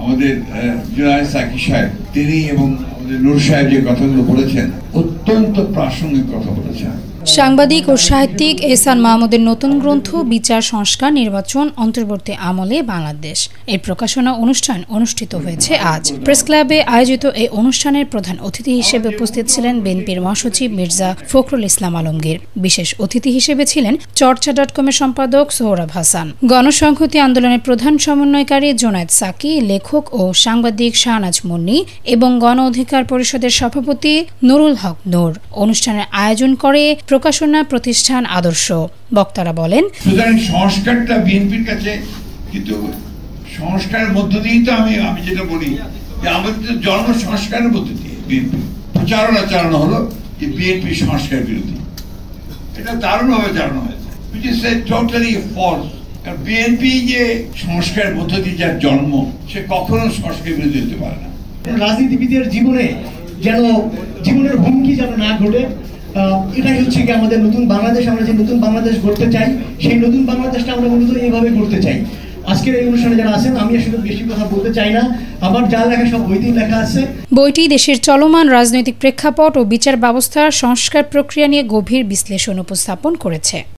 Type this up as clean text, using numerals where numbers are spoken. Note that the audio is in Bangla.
আমাদের জুনায়েদ সাকি সাহেব তিনি এবং আমাদের নূর সাহেব যে কথাগুলো বলেছেন অত্যন্ত প্রাসঙ্গিক কথা বলেছেন। সাংবাদিক ও সাহিত্যিক এহসান মাহমুদের নতুন গ্রন্থ বিচার সংস্কার নির্বাচন অন্তর্বর্তী আমলে বাংলাদেশ এর প্রকাশনা অনুষ্ঠান অনুষ্ঠিত হয়েছে আজ। প্রেস ক্লাবে আয়োজিত এই অনুষ্ঠানের প্রধান অতিথি হিসেবে উপস্থিত ছিলেন বিএনপির মহাসচিব মির্জা ফখরুল ইসলাম আলমগীর। বিশেষ অতিথি হিসেবে ছিলেন চর্চা.কমের সম্পাদক সোহরাব হাসান, গণসংহতি আন্দোলনের প্রধান সমন্বয়কারী জুনায়েদ সাকি, লেখক ও সাংবাদিক শাহনাজ মুন্নী এবং গণ অধিকার পরিষদের সভাপতি নুরুল হক নূর। অনুষ্ঠানের আয়োজন করে প্রকাশনা প্রতিষ্ঠান আদর্শ। বক্তারা বলেন, সুতরাং সংস্কারটা বিএনপির কাছে কিন্তু সংস্কারের মধ্য দিয়েই তো আমি যেটা বলি যে আমাদের তো জন্ম সংস্কারের মধ্য দিয়ে বিএনপি প্রচারণা চালানো হলো যে বিএনপি সংস্কার বিরোধী। এটা দারুণভাবে চালানো হয়েছে, which is totally false। BNP যে সংস্কারের মধ্য দিয়ে যার জন্ম, সে কখনো সংস্কার বিরোধী হতে পারে না। রাজনীতিবিদের জীবনে যেন জীবনের হুমকি যেন না ঘটে, এটাই হচ্ছে কি আমাদের নতুন বাংলাদেশ। আমরা যে নতুন বাংলাদেশ গড়তে চাই, সেই নতুন বাংলাদেশটা আমরা মূলত এইভাবে গড়তে চাই। আজকের এই অনুষ্ঠানে যারা আছেন, আমি আসলে বেশি কথা বলতে চাই না, আমার যা লেখা সব বইতেই লেখা আছে। বইটি দেশের চলমান রাজনৈতিক প্রেক্ষাপট ও বিচার ব্যবস্থার সংস্কার প্রক্রিয়া নিয়ে গভীর বিশ্লেষণ উপস্থাপন করেছে।